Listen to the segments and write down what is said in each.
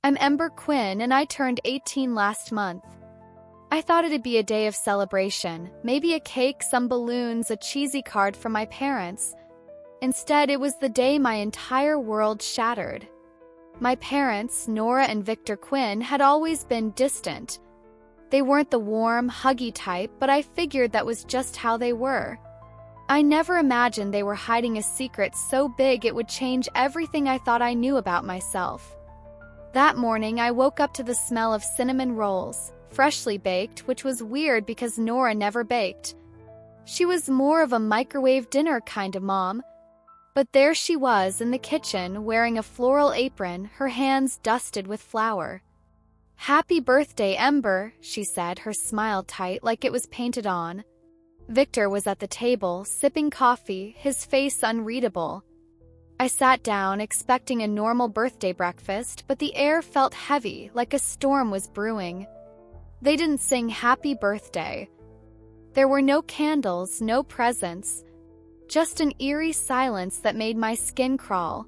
I'm Ember Quinn and I turned 18 last month. I thought it'd be a day of celebration, maybe a cake, some balloons, a cheesy card from my parents. Instead, it was the day my entire world shattered. My parents, Nora and Victor Quinn, had always been distant. They weren't the warm, huggy type, but I figured that was just how they were. I never imagined they were hiding a secret so big it would change everything I thought I knew about myself. That morning, I woke up to the smell of cinnamon rolls, freshly baked, which was weird because Nora never baked. She was more of a microwave dinner kind of mom. But there she was in the kitchen, wearing a floral apron, her hands dusted with flour. "Happy birthday, Ember," she said, her smile tight like it was painted on. Victor was at the table, sipping coffee, his face unreadable. I sat down, expecting a normal birthday breakfast, but the air felt heavy, like a storm was brewing. They didn't sing happy birthday. There were no candles, no presents, just an eerie silence that made my skin crawl.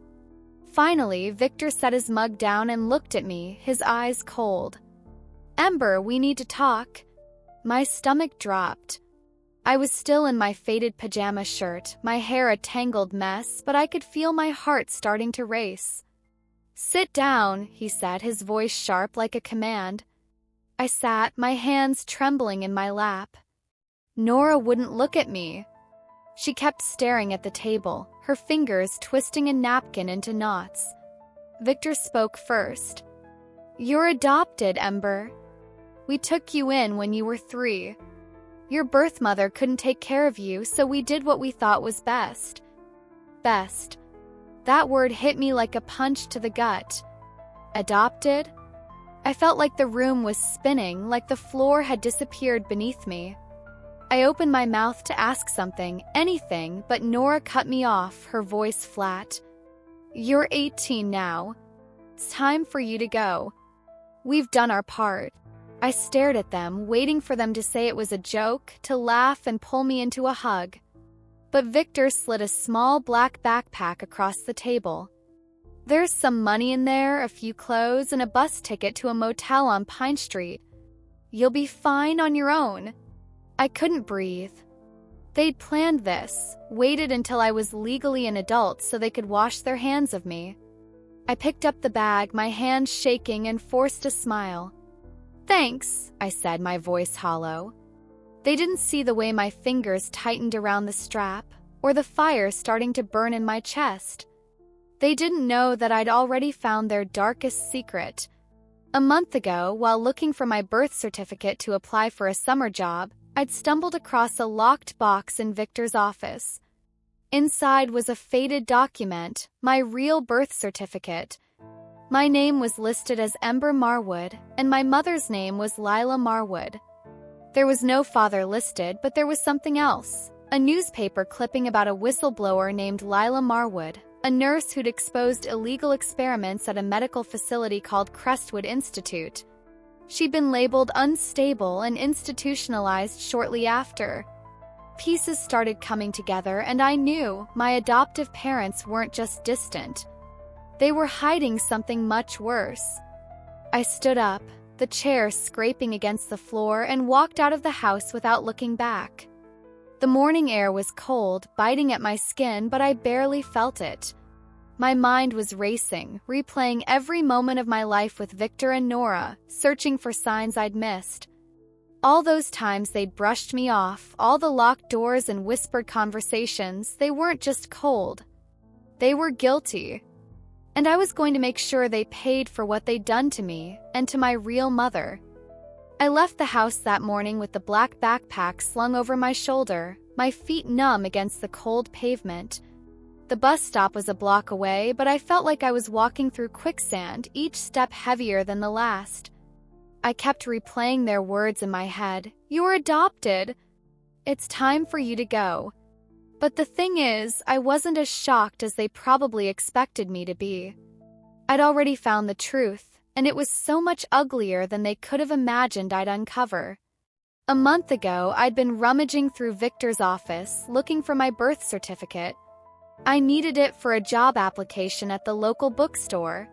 Finally, Victor set his mug down and looked at me, his eyes cold. "Ember, we need to talk." My stomach dropped. I was still in my faded pajama shirt, my hair a tangled mess, but I could feel my heart starting to race. "Sit down," he said, his voice sharp like a command. I sat, my hands trembling in my lap. Nora wouldn't look at me. She kept staring at the table, her fingers twisting a napkin into knots. Victor spoke first. "You're adopted, Ember. We took you in when you were 3. Your birth mother couldn't take care of you, so we did what we thought was best." Best. That word hit me like a punch to the gut. Adopted? I felt like the room was spinning, like the floor had disappeared beneath me. I opened my mouth to ask something, anything, but Nora cut me off, her voice flat. "You're 18 now. It's time for you to go. We've done our part." I stared at them, waiting for them to say it was a joke, to laugh and pull me into a hug. But Victor slid a small black backpack across the table. "There's some money in there, a few clothes, and a bus ticket to a motel on Pine Street. You'll be fine on your own." I couldn't breathe. They'd planned this, waited until I was legally an adult so they could wash their hands of me. I picked up the bag, my hands shaking, and forced a smile. "Thanks," I said, my voice hollow. They didn't see the way my fingers tightened around the strap, or the fire starting to burn in my chest. They didn't know that I'd already found their darkest secret. A month ago, while looking for my birth certificate to apply for a summer job, I'd stumbled across a locked box in Victor's office. Inside was a faded document, my real birth certificate. My name was listed as Ember Marwood, and my mother's name was Lila Marwood. There was no father listed, but there was something else. A newspaper clipping about a whistleblower named Lila Marwood, a nurse who'd exposed illegal experiments at a medical facility called Crestwood Institute. She'd been labeled unstable and institutionalized shortly after. Pieces started coming together, and I knew my adoptive parents weren't just distant. They were hiding something much worse. I stood up, the chair scraping against the floor, and walked out of the house without looking back. The morning air was cold, biting at my skin, but I barely felt it. My mind was racing, replaying every moment of my life with Victor and Nora, searching for signs I'd missed. All those times they'd brushed me off, all the locked doors and whispered conversations, they weren't just cold. They were guilty. And I was going to make sure they paid for what they'd done to me, and to my real mother. I left the house that morning with the black backpack slung over my shoulder, my feet numb against the cold pavement. The bus stop was a block away, but I felt like I was walking through quicksand, each step heavier than the last. I kept replaying their words in my head. "You're adopted. It's time for you to go." But the thing is, I wasn't as shocked as they probably expected me to be. I'd already found the truth, and it was so much uglier than they could have imagined I'd uncover. A month ago, I'd been rummaging through Victor's office, looking for my birth certificate. I needed it for a job application at the local bookstore.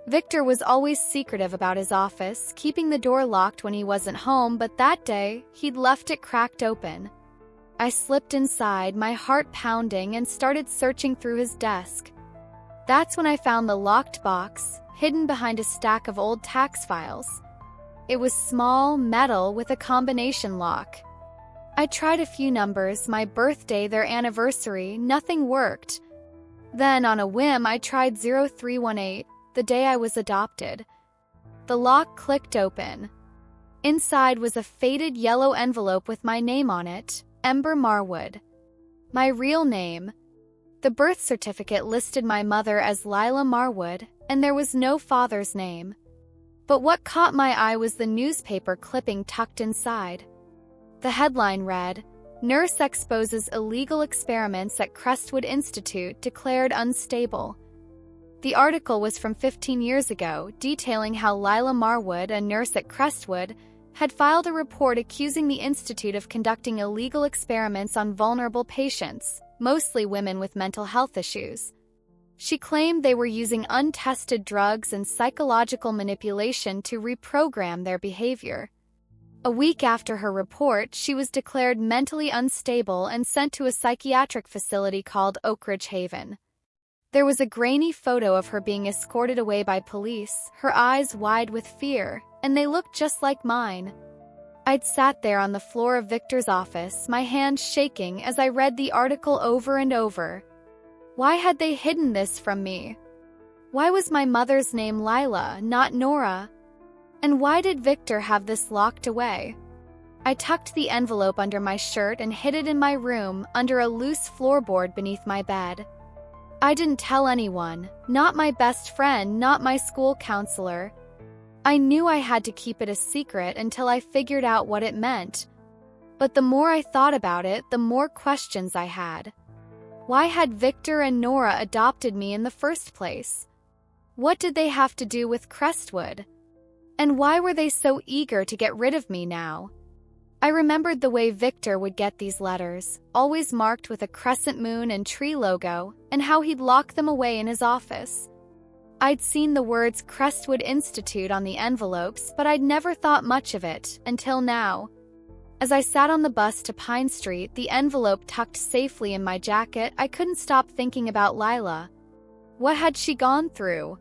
Victor was always secretive about his office, keeping the door locked when he wasn't home, but that day, he'd left it cracked open. I slipped inside, my heart pounding, and started searching through his desk. That's when I found the locked box, hidden behind a stack of old tax files. It was small, metal, with a combination lock. I tried a few numbers, my birthday, their anniversary, nothing worked. Then, on a whim, I tried 0318, the day I was adopted. The lock clicked open. Inside was a faded yellow envelope with my name on it, Ember Marwood. My real name. The birth certificate listed my mother as Lila Marwood, and there was no father's name. But what caught my eye was the newspaper clipping tucked inside. The headline read, "Nurse exposes illegal experiments at Crestwood Institute declared unstable." The article was from 15 years ago, detailing how Lila Marwood, a nurse at Crestwood, had filed a report accusing the institute of conducting illegal experiments on vulnerable patients, mostly women with mental health issues. She claimed they were using untested drugs and psychological manipulation to reprogram their behavior. A week after her report, she was declared mentally unstable and sent to a psychiatric facility called Oak Ridge Haven. There was a grainy photo of her being escorted away by police, her eyes wide with fear, and they looked just like mine. I'd sat there on the floor of Victor's office, my hands shaking as I read the article over and over. Why had they hidden this from me? Why was my mother's name Lila, not Nora? And why did Victor have this locked away? I tucked the envelope under my shirt and hid it in my room under a loose floorboard beneath my bed. I didn't tell anyone, not my best friend, not my school counselor. I knew I had to keep it a secret until I figured out what it meant. But the more I thought about it, the more questions I had. Why had Victor and Nora adopted me in the first place? What did they have to do with Crestwood? And why were they so eager to get rid of me now? I remembered the way Victor would get these letters, always marked with a crescent moon and tree logo, and how he'd lock them away in his office. I'd seen the words Crestwood Institute on the envelopes, but I'd never thought much of it, until now. As I sat on the bus to Pine Street, the envelope tucked safely in my jacket, I couldn't stop thinking about Lila. What had she gone through?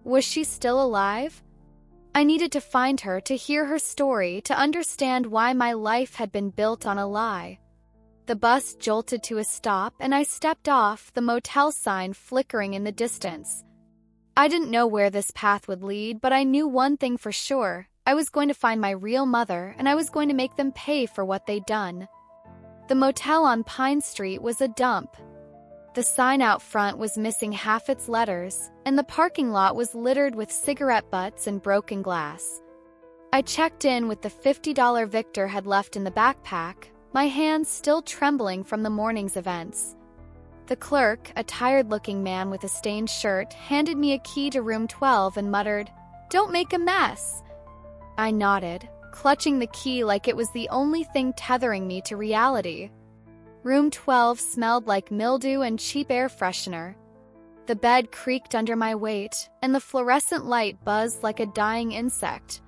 Was she still alive? I needed to find her, to hear her story, to understand why my life had been built on a lie. The bus jolted to a stop, and I stepped off, the motel sign flickering in the distance. I didn't know where this path would lead, but I knew one thing for sure. I was going to find my real mother, and I was going to make them pay for what they'd done. The motel on Pine Street was a dump. The sign out front was missing half its letters, and the parking lot was littered with cigarette butts and broken glass. I checked in with the $50 Victor had left in the backpack, my hands still trembling from the morning's events. The clerk, a tired-looking man with a stained shirt, handed me a key to room 12 and muttered, "Don't make a mess." I nodded, clutching the key like it was the only thing tethering me to reality. Room 12 smelled like mildew and cheap air freshener. The bed creaked under my weight, and the fluorescent light buzzed like a dying insect.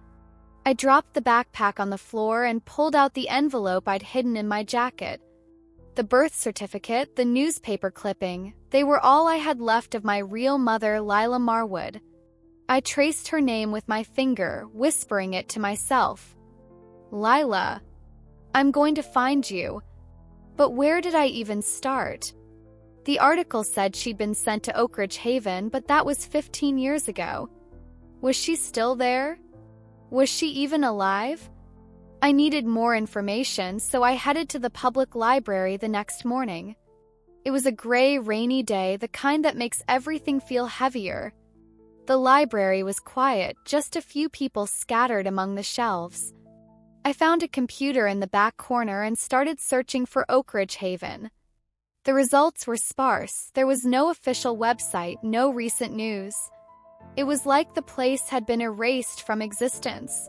I dropped the backpack on the floor and pulled out the envelope I'd hidden in my jacket. The birth certificate, the newspaper clipping, they were all I had left of my real mother, Lila Marwood. I traced her name with my finger, whispering it to myself. "Lila, I'm going to find you." But where did I even start? The article said she'd been sent to Oak Ridge Haven, but that was 15 years ago. Was she still there? Was she even alive? I needed more information, so I headed to the public library the next morning. It was a gray, rainy day, the kind that makes everything feel heavier. The library was quiet, just a few people scattered among the shelves. I found a computer in the back corner and started searching for Oak Ridge Haven. The results were sparse. There was no official website, no recent news. It was like the place had been erased from existence.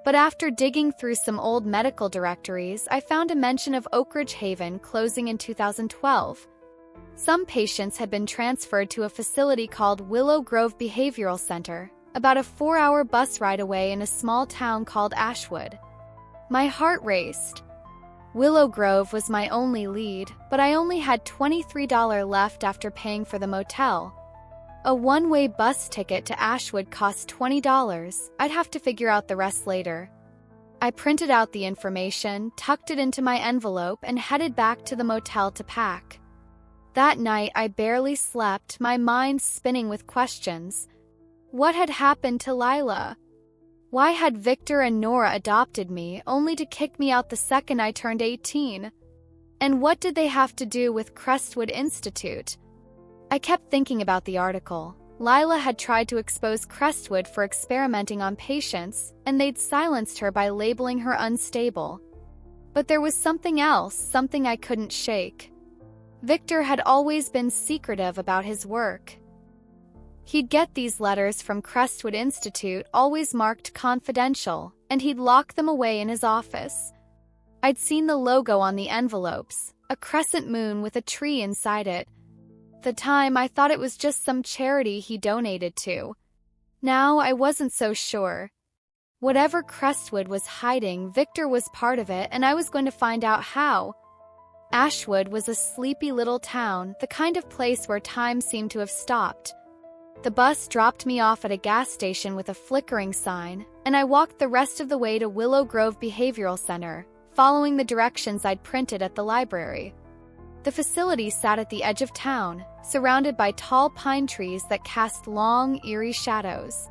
But after digging through some old medical directories, I found a mention of Oak Ridge Haven closing in 2012. Some patients had been transferred to a facility called Willow Grove Behavioral Center, about a 4-hour bus ride away in a small town called Ashwood. My heart raced. Willow Grove was my only lead, but I only had $23 left after paying for the motel. A one-way bus ticket to Ashwood cost $20. I'd have to figure out the rest later. I printed out the information, tucked it into my envelope, and headed back to the motel to pack. That night, I barely slept, my mind spinning with questions. What had happened to Lila? Why had Victor and Nora adopted me, only to kick me out the second I turned 18? And what did they have to do with Crestwood Institute? I kept thinking about the article. Lila had tried to expose Crestwood for experimenting on patients, and they'd silenced her by labeling her unstable. But there was something else, something I couldn't shake. Victor had always been secretive about his work. He'd get these letters from Crestwood Institute, always marked confidential, and he'd lock them away in his office. I'd seen the logo on the envelopes, a crescent moon with a tree inside it. At the time, I thought it was just some charity he donated to. Now, I wasn't so sure. Whatever Crestwood was hiding, Victor was part of it, and I was going to find out how. Ashwood was a sleepy little town, the kind of place where time seemed to have stopped. The bus dropped me off at a gas station with a flickering sign, and I walked the rest of the way to Willow Grove Behavioral Center, following the directions I'd printed at the library. The facility sat at the edge of town, surrounded by tall pine trees that cast long, eerie shadows.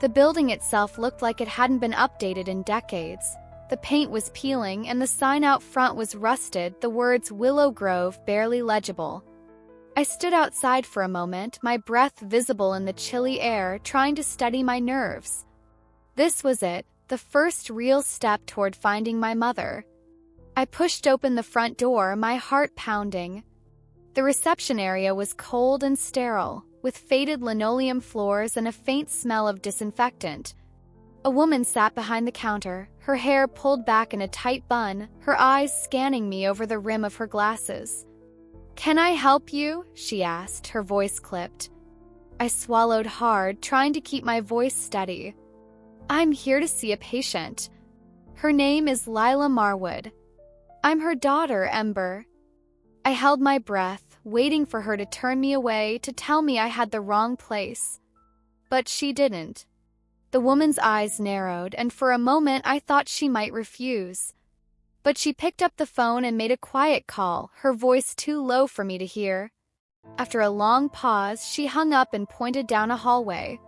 The building itself looked like it hadn't been updated in decades. The paint was peeling, and the sign out front was rusted, the words Willow Grove barely legible. I stood outside for a moment, my breath visible in the chilly air, trying to steady my nerves. This was it, the first real step toward finding my mother. I pushed open the front door, my heart pounding. The reception area was cold and sterile, with faded linoleum floors and a faint smell of disinfectant. A woman sat behind the counter, her hair pulled back in a tight bun, her eyes scanning me over the rim of her glasses. "Can I help you?" she asked, her voice clipped. I swallowed hard, trying to keep my voice steady. "I'm here to see a patient. Her name is Lila Marwood. I'm her daughter, Ember." I held my breath, waiting for her to turn me away, to tell me I had the wrong place. But she didn't. The woman's eyes narrowed, and for a moment I thought she might refuse. But she picked up the phone and made a quiet call, her voice too low for me to hear. After a long pause, she hung up and pointed down a hallway.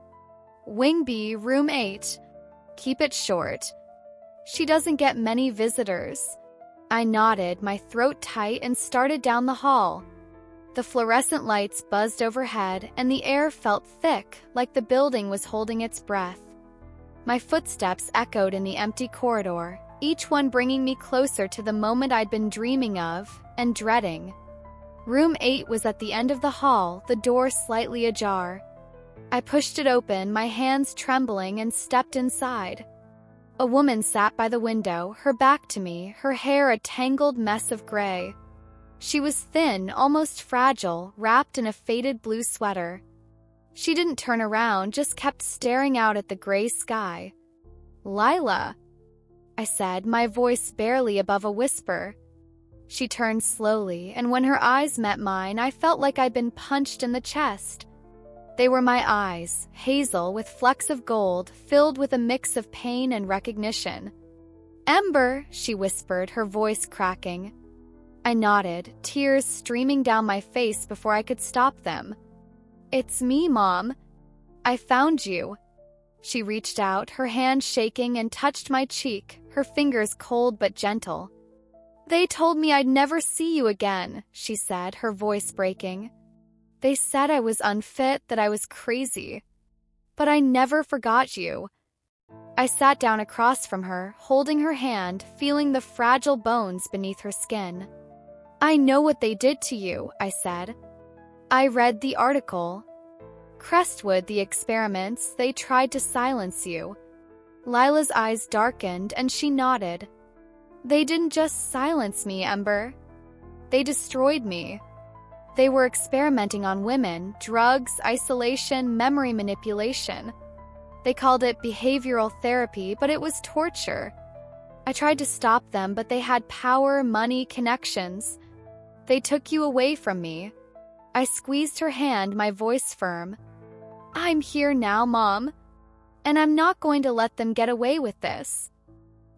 "Wing B, room 8. Keep it short. She doesn't get many visitors." I nodded, my throat tight, and started down the hall. The fluorescent lights buzzed overhead, and the air felt thick, like the building was holding its breath. My footsteps echoed in the empty corridor, each one bringing me closer to the moment I'd been dreaming of and dreading. Room 8 was at the end of the hall, the door slightly ajar. I pushed it open, my hands trembling, and stepped inside. A woman sat by the window, her back to me, her hair a tangled mess of gray. She was thin, almost fragile, wrapped in a faded blue sweater. She didn't turn around, just kept staring out at the gray sky. "Lila," I said, my voice barely above a whisper. She turned slowly, and when her eyes met mine, I felt like I'd been punched in the chest. They were my eyes, hazel with flecks of gold, filled with a mix of pain and recognition. "Ember," she whispered, her voice cracking. I nodded, tears streaming down my face before I could stop them. "It's me, Mom. I found you." She reached out, her hand shaking, and touched my cheek, her fingers cold but gentle. "They told me I'd never see you again," she said, her voice breaking. "They said I was unfit, that I was crazy. But I never forgot you." I sat down across from her, holding her hand, feeling the fragile bones beneath her skin. "I know what they did to you," I said. "I read the article. Crestwood, the experiments, they tried to silence you." Lila's eyes darkened, and she nodded. "They didn't just silence me, Ember. They destroyed me." They were experimenting on women, drugs, isolation, memory manipulation. They called it behavioral therapy, but it was torture. I tried to stop them, but they had power, money, connections. They took you away from me. I squeezed her hand, my voice firm. I'm here now, Mom. And I'm not going to let them get away with this.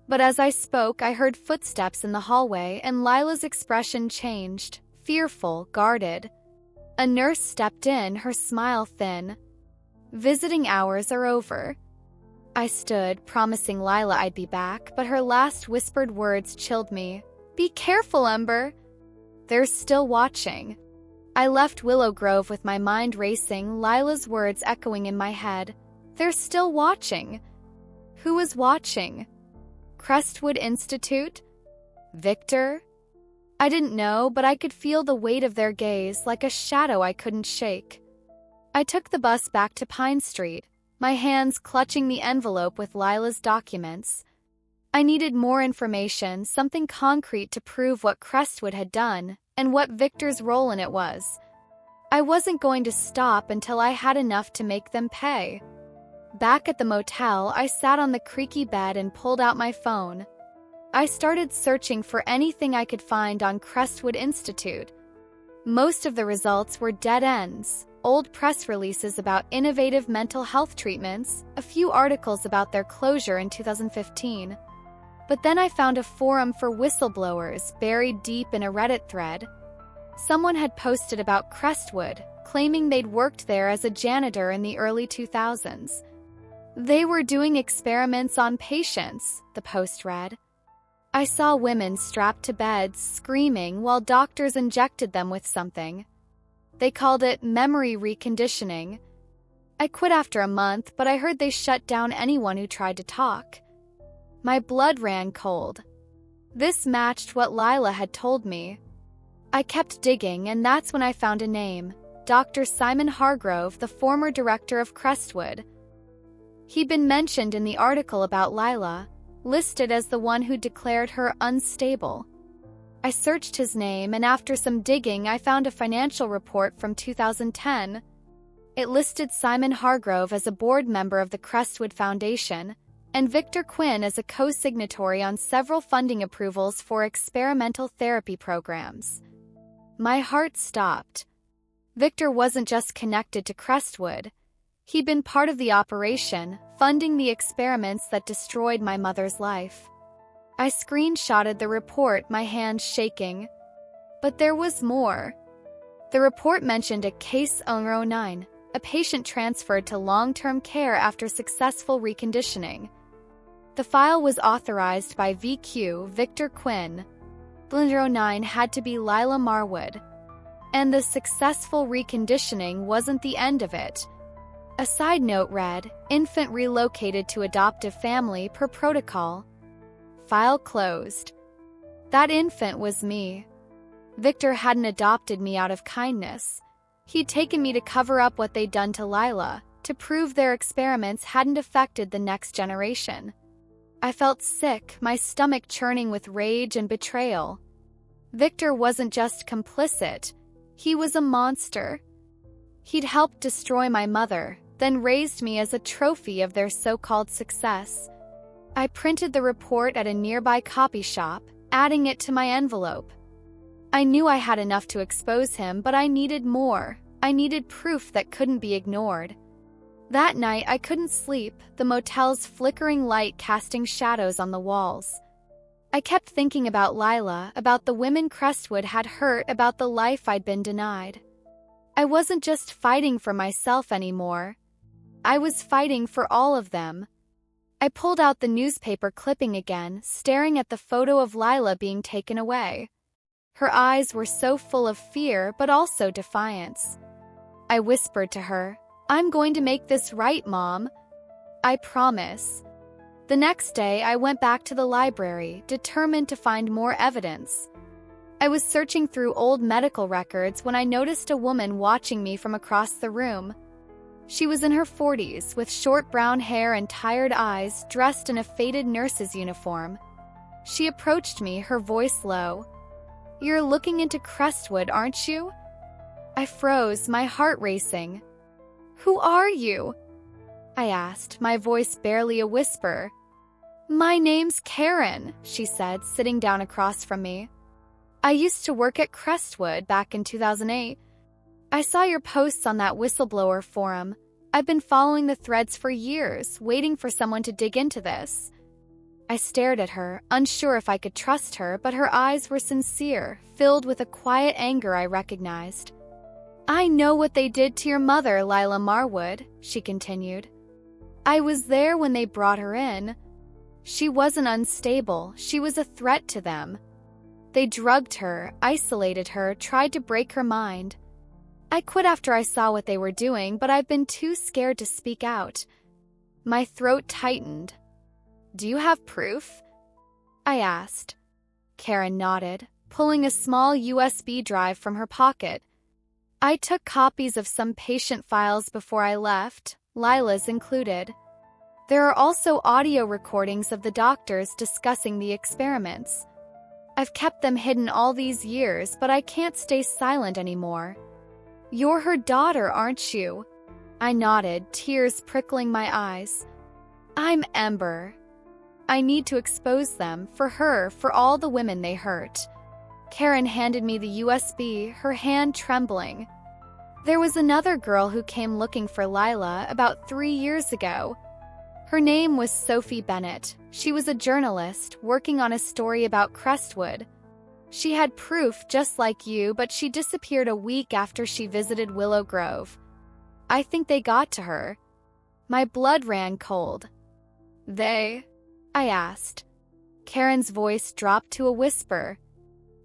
But as I spoke, I heard footsteps in the hallway, and Lila's expression changed, fearful, guarded. A nurse stepped in, her smile thin. Visiting hours are over. I stood, promising Lila I'd be back, but her last whispered words chilled me. Be careful, Ember. They're still watching. I left Willow Grove with my mind racing, Lila's words echoing in my head. They're still watching. Who is watching? Crestwood Institute? Victor? I didn't know, but I could feel the weight of their gaze, like a shadow I couldn't shake. I took the bus back to Pine Street, my hands clutching the envelope with Lila's documents. I needed more information, something concrete to prove what Crestwood had done, and what Victor's role in it was. I wasn't going to stop until I had enough to make them pay. Back at the motel, I sat on the creaky bed and pulled out my phone. I started searching for anything I could find on Crestwood Institute. Most of the results were dead ends, old press releases about innovative mental health treatments, a few articles about their closure in 2015. But then I found a forum for whistleblowers buried deep in a Reddit thread. Someone had posted about Crestwood, claiming they'd worked there as a janitor in the early 2000s. They were doing experiments on patients, the post read. I saw women strapped to beds, screaming, while doctors injected them with something. They called it memory reconditioning. I quit after a month, but I heard they shut down anyone who tried to talk. My blood ran cold. This matched what Lila had told me. I kept digging, and that's when I found a name. Dr. Simon Hargrove, the former director of Crestwood. He'd been mentioned in the article about Lila, listed as the one who declared her unstable. I searched his name, and after some digging, I found a financial report from 2010. It listed Simon Hargrove as a board member of the Crestwood Foundation, and Victor Quinn as a co-signatory on several funding approvals for experimental therapy programs. My heart stopped. Victor wasn't just connected to Crestwood. He'd been part of the operation, funding the experiments that destroyed my mother's life. I screenshotted the report, my hands shaking. But there was more. The report mentioned a case 09, a patient transferred to long-term care after successful reconditioning. The file was authorized by VQ Victor Quinn. The 09 had to be Lila Marwood. And the successful reconditioning wasn't the end of it. A side note read, infant relocated to adoptive family per protocol. File closed. That infant was me. Victor hadn't adopted me out of kindness. He'd taken me to cover up what they'd done to Lila, to prove their experiments hadn't affected the next generation. I felt sick, my stomach churning with rage and betrayal. Victor wasn't just complicit. He was a monster. He'd helped destroy my mother, then raised me as a trophy of their so-called success. I printed the report at a nearby copy shop, adding it to my envelope. I knew I had enough to expose him, but I needed more. I needed proof that couldn't be ignored. That night, I couldn't sleep, the motel's flickering light casting shadows on the walls. I kept thinking about Lila, about the women Crestwood had hurt, about the life I'd been denied. I wasn't just fighting for myself anymore. I was fighting for all of them. I pulled out the newspaper clipping again, staring at the photo of Lila being taken away. Her eyes were so full of fear, but also defiance. I whispered to her, "I'm going to make this right, Mom. I promise." The next day, I went back to the library, determined to find more evidence. I was searching through old medical records when I noticed a woman watching me from across the room. She was in her 40s, with short brown hair and tired eyes, dressed in a faded nurse's uniform. She approached me, her voice low. "You're looking into Crestwood, aren't you?" I froze, my heart racing. "Who are you?" I asked, my voice barely a whisper. "My name's Karen," she said, sitting down across from me. "I used to work at Crestwood back in 2008. I saw your posts on that whistleblower forum. I've been following the threads for years, waiting for someone to dig into this." I stared at her, unsure if I could trust her, but her eyes were sincere, filled with a quiet anger I recognized. "I know what they did to your mother, Lila Marwood," she continued. "I was there when they brought her in. She wasn't unstable, she was a threat to them. They drugged her, isolated her, tried to break her mind. I quit after I saw what they were doing, but I've been too scared to speak out." My throat tightened. "Do you have proof?" I asked. Karen nodded, pulling a small USB drive from her pocket. "I took copies of some patient files before I left, Lila's included. There are also audio recordings of the doctors discussing the experiments. I've kept them hidden all these years, but I can't stay silent anymore." "You're her daughter, aren't you?" I nodded, tears prickling my eyes. "I'm Ember. I need to expose them, for her, for all the women they hurt." Karen handed me the USB, her hand trembling. "There was another girl who came looking for Lila about 3 years ago. Her name was Sophie Bennett. She was a journalist, working on a story about Crestwood. She had proof just like you, but she disappeared a week after she visited Willow Grove. I think they got to her." My blood ran cold. "They?" I asked. Karen's voice dropped to a whisper.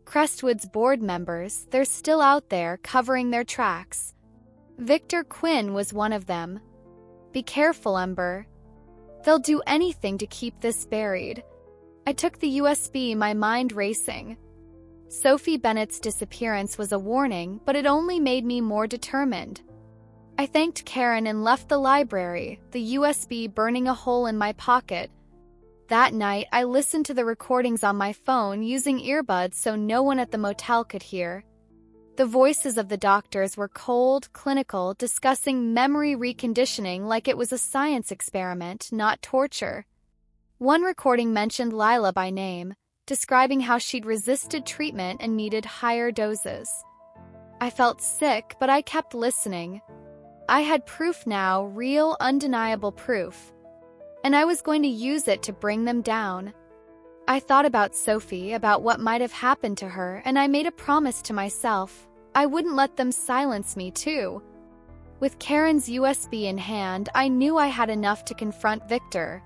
"Crestwood's board members, they're still out there covering their tracks. Victor Quinn was one of them. Be careful, Ember. They'll do anything to keep this buried." I took the USB, my mind racing. Sophie Bennett's disappearance was a warning, but it only made me more determined. I thanked Karen and left the library, the USB burning a hole in my pocket. That night, I listened to the recordings on my phone using earbuds so no one at the motel could hear. The voices of the doctors were cold, clinical, discussing memory reconditioning like it was a science experiment, not torture. One recording mentioned Lila by name, describing how she'd resisted treatment and needed higher doses. I felt sick, but I kept listening. I had proof now, real, undeniable proof. And I was going to use it to bring them down. I thought about Sophie, about what might have happened to her, and I made a promise to myself. I wouldn't let them silence me, too. With Karen's USB in hand, I knew I had enough to confront Victor.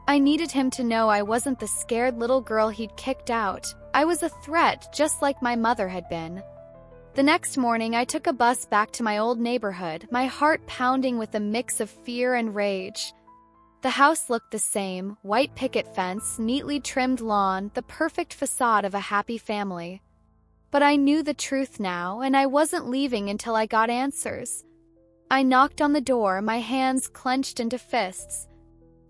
I needed him to know I wasn't the scared little girl he'd kicked out. I was a threat, just like my mother had been. The next morning, I took a bus back to my old neighborhood, my heart pounding with a mix of fear and rage. The house looked the same, white picket fence, neatly trimmed lawn, the perfect facade of a happy family. But I knew the truth now, and I wasn't leaving until I got answers. I knocked on the door, my hands clenched into fists.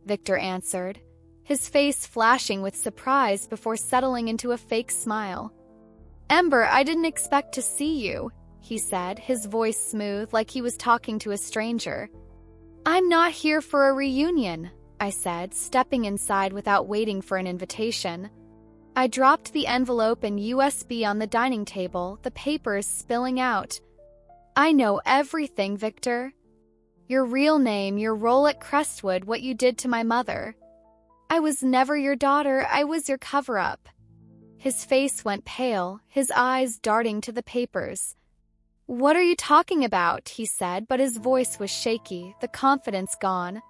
Victor answered, his face flashing with surprise before settling into a fake smile. "Ember, I didn't expect to see you," he said, his voice smooth like he was talking to a stranger. "I'm not here for a reunion," I said, stepping inside without waiting for an invitation. I dropped the envelope and USB on the dining table, the papers spilling out. "I know everything, Victor. Your real name, your role at Crestwood, what you did to my mother. I was never your daughter, I was your cover-up." His face went pale, his eyes darting to the papers. "What are you talking about?" he said, but his voice was shaky, the confidence gone.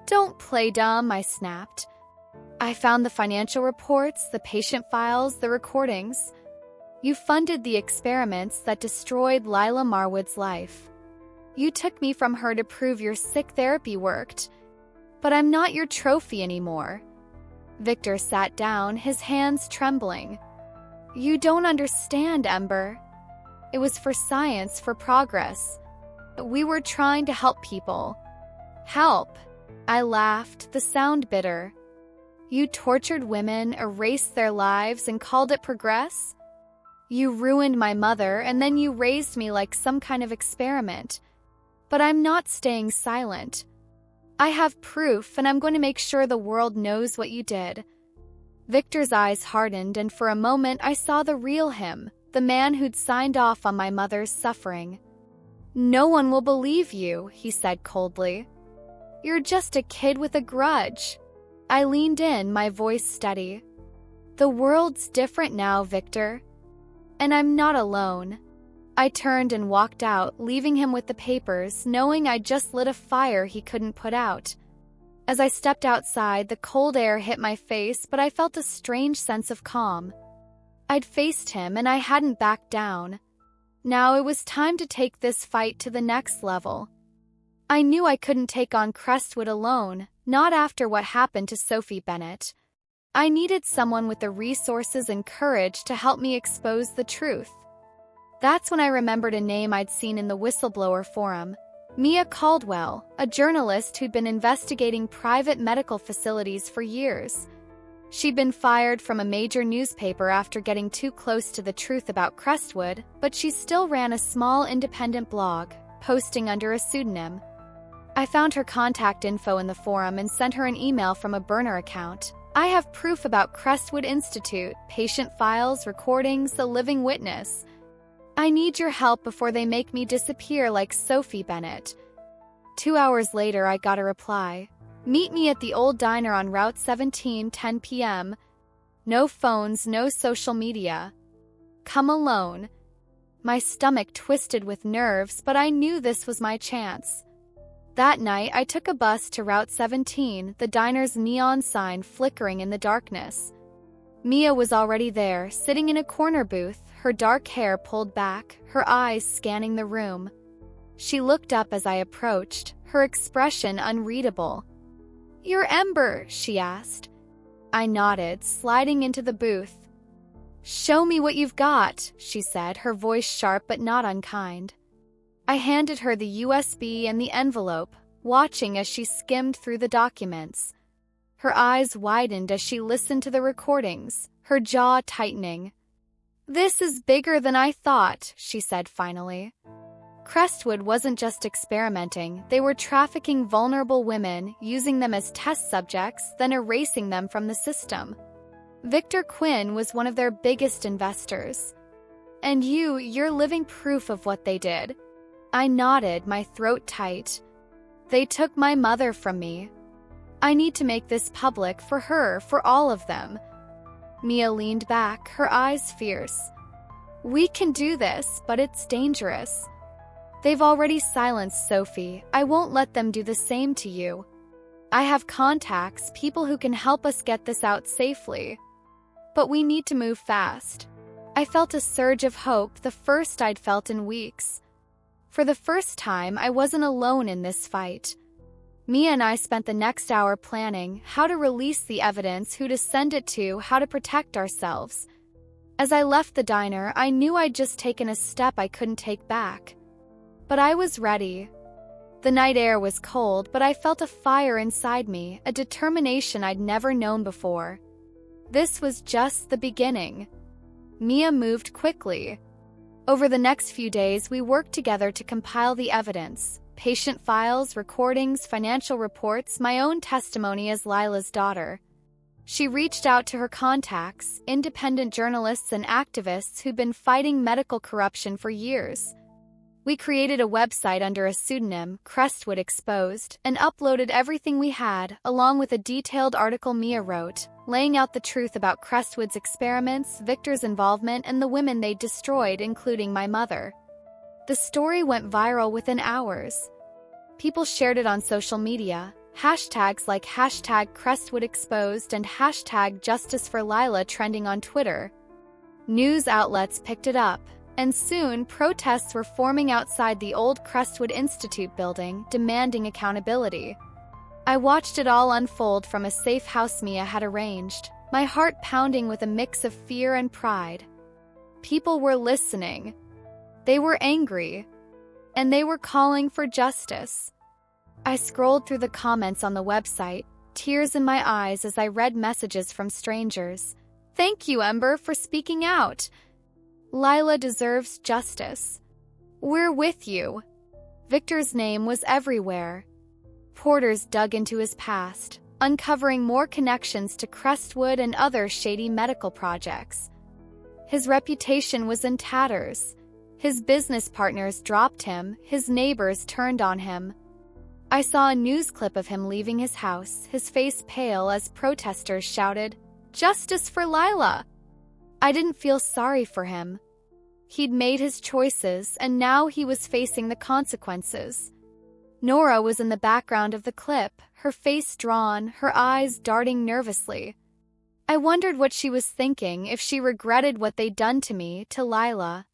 "Don't play dumb," I snapped. "I found the financial reports, the patient files, the recordings. You funded the experiments that destroyed Lila Marwood's life. You took me from her to prove your sick therapy worked. But I'm not your trophy anymore." Victor sat down, his hands trembling. "You don't understand, Ember. It was for science, for progress. We were trying to help people." "Help?" I laughed, the sound bitter. "You tortured women, erased their lives, and called it progress? You ruined my mother and then you raised me like some kind of experiment. But I'm not staying silent. I have proof and I'm going to make sure the world knows what you did." Victor's eyes hardened, and for a moment I saw the real him, the man who'd signed off on my mother's suffering. "No one will believe you," he said coldly. "You're just a kid with a grudge." I leaned in, my voice steady. "The world's different now, Victor. And I'm not alone." I turned and walked out, leaving him with the papers, knowing I'd just lit a fire he couldn't put out. As I stepped outside, the cold air hit my face, but I felt a strange sense of calm. I'd faced him, and I hadn't backed down. Now it was time to take this fight to the next level. I knew I couldn't take on Crestwood alone, not after what happened to Sophie Bennett. I needed someone with the resources and courage to help me expose the truth. That's when I remembered a name I'd seen in the whistleblower forum. Mia Caldwell, a journalist who'd been investigating private medical facilities for years. She'd been fired from a major newspaper after getting too close to the truth about Crestwood, but she still ran a small independent blog, posting under a pseudonym. I found her contact info in the forum and sent her an email from a burner account. "I have proof about Crestwood Institute, patient files, recordings, a living witness. I need your help before they make me disappear like Sophie Bennett." 2 hours later, I got a reply. "Meet me at the old diner on Route 17, 10 p.m. No phones, no social media. Come alone." My stomach twisted with nerves, but I knew this was my chance. That night, I took a bus to Route 17, the diner's neon sign flickering in the darkness. Mia was already there, sitting in a corner booth, her dark hair pulled back, her eyes scanning the room. She looked up as I approached, her expression unreadable. "You're Ember," she asked. I nodded, sliding into the booth. "Show me what you've got," she said, her voice sharp but not unkind. I handed her the USB and the envelope, watching as she skimmed through the documents. Her eyes widened as she listened to the recordings, her jaw tightening. "This is bigger than I thought," she said finally. Crestwood wasn't just experimenting, they were trafficking vulnerable women, using them as test subjects, then erasing them from the system. Victor Quinn was one of their biggest investors. "And you're living proof of what they did." I nodded, my throat tight. "They took my mother from me. I need to make this public for her, for all of them." Mia leaned back, her eyes fierce. "We can do this, but it's dangerous. They've already silenced Sophie. I won't let them do the same to you. I have contacts, people who can help us get this out safely. But we need to move fast." I felt a surge of hope, the first I'd felt in weeks. For the first time, I wasn't alone in this fight. Mia and I spent the next hour planning how to release the evidence, who to send it to, how to protect ourselves. As I left the diner, I knew I'd just taken a step I couldn't take back. But I was ready. The night air was cold, but I felt a fire inside me, a determination I'd never known before. This was just the beginning. Mia moved quickly. Over the next few days, we worked together to compile the evidence: patient files, recordings, financial reports, my own testimony as Lila's daughter. She reached out to her contacts, independent journalists and activists who'd been fighting medical corruption for years. We created a website under a pseudonym, Crestwood Exposed, and uploaded everything we had, along with a detailed article Mia wrote, laying out the truth about Crestwood's experiments, Victor's involvement, and the women they'd destroyed, including my mother. The story went viral within hours. People shared it on social media, hashtags like #CrestwoodExposed and #JusticeForLila trending on Twitter. News outlets picked it up, and soon protests were forming outside the old Crestwood Institute building, demanding accountability. I watched it all unfold from a safe house Mia had arranged, my heart pounding with a mix of fear and pride. People were listening. They were angry. And they were calling for justice. I scrolled through the comments on the website, tears in my eyes as I read messages from strangers. "Thank you, Ember, for speaking out. Lila deserves justice. We're with you. Victor's name was everywhere. Porters dug into his past, uncovering more connections to Crestwood and other shady medical projects. His reputation was in tatters. His business partners dropped him, his neighbors turned on him. I saw a news clip of him leaving his house, his face pale as protesters shouted, "Justice for Lila!" I didn't feel sorry for him. He'd made his choices, and now he was facing the consequences. Nora was in the background of the clip, her face drawn, her eyes darting nervously. I wondered what she was thinking, if she regretted what they'd done to me, to Lila.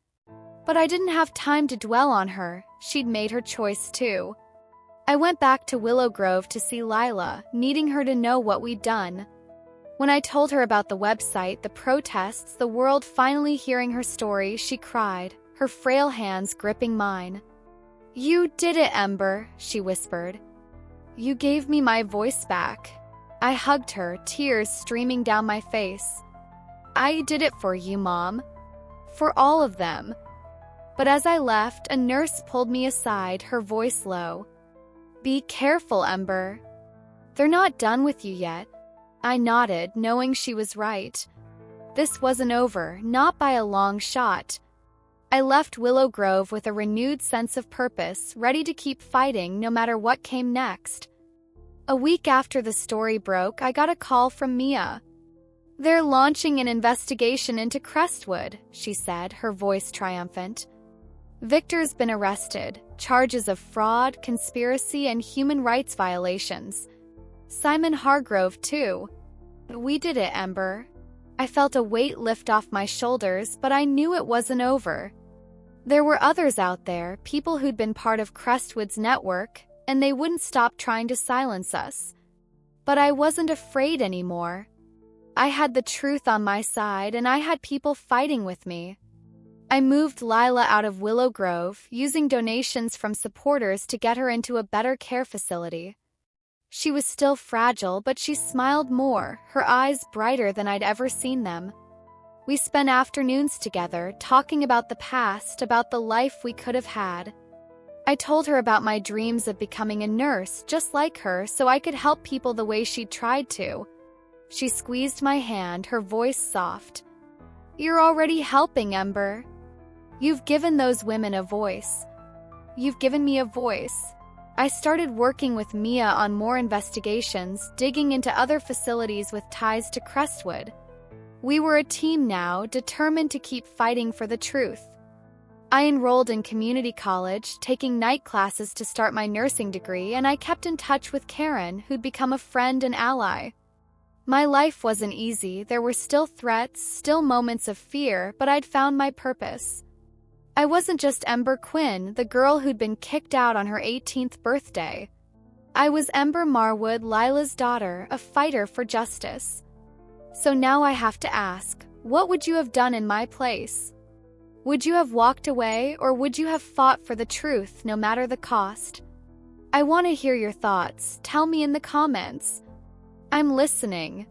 But I didn't have time to dwell on her. She'd made her choice too. I went back to Willow Grove to see Lila, needing her to know what we'd done. When I told her about the website, the protests, the world finally hearing her story, she cried, her frail hands gripping mine. "You did it, Ember," she whispered. "You gave me my voice back." I hugged her, tears streaming down my face. "I did it for you, Mom. For all of them." But as I left, a nurse pulled me aside, her voice low. "Be careful, Ember. They're not done with you yet." I nodded, knowing she was right. This wasn't over, not by a long shot. I left Willow Grove with a renewed sense of purpose, ready to keep fighting no matter what came next. A week after the story broke, I got a call from Mia. "They're launching an investigation into Crestwood," she said, her voice triumphant. "Victor's been arrested, charges of fraud, conspiracy, and human rights violations. Simon Hargrove, too. We did it, Ember." I felt a weight lift off my shoulders, but I knew it wasn't over. There were others out there, people who'd been part of Crestwood's network, and they wouldn't stop trying to silence us. But I wasn't afraid anymore. I had the truth on my side, and I had people fighting with me. I moved Lila out of Willow Grove, using donations from supporters to get her into a better care facility. She was still fragile, but she smiled more, her eyes brighter than I'd ever seen them. We spent afternoons together, talking about the past, about the life we could have had. I told her about my dreams of becoming a nurse, just like her, so I could help people the way she'd tried to. She squeezed my hand, her voice soft. "You're already helping, Ember. You've given those women a voice. You've given me a voice." I started working with Mia on more investigations, digging into other facilities with ties to Crestwood. We were a team now, determined to keep fighting for the truth. I enrolled in community college, taking night classes to start my nursing degree, and I kept in touch with Karen, who'd become a friend and ally. My life wasn't easy, there were still threats, still moments of fear, but I'd found my purpose. I wasn't just Ember Quinn, the girl who'd been kicked out on her 18th birthday. I was Ember Marwood, Lila's daughter, a fighter for justice. So now I have to ask, what would you have done in my place? Would you have walked away, or would you have fought for the truth, no matter the cost? I want to hear your thoughts. Tell me in the comments. I'm listening.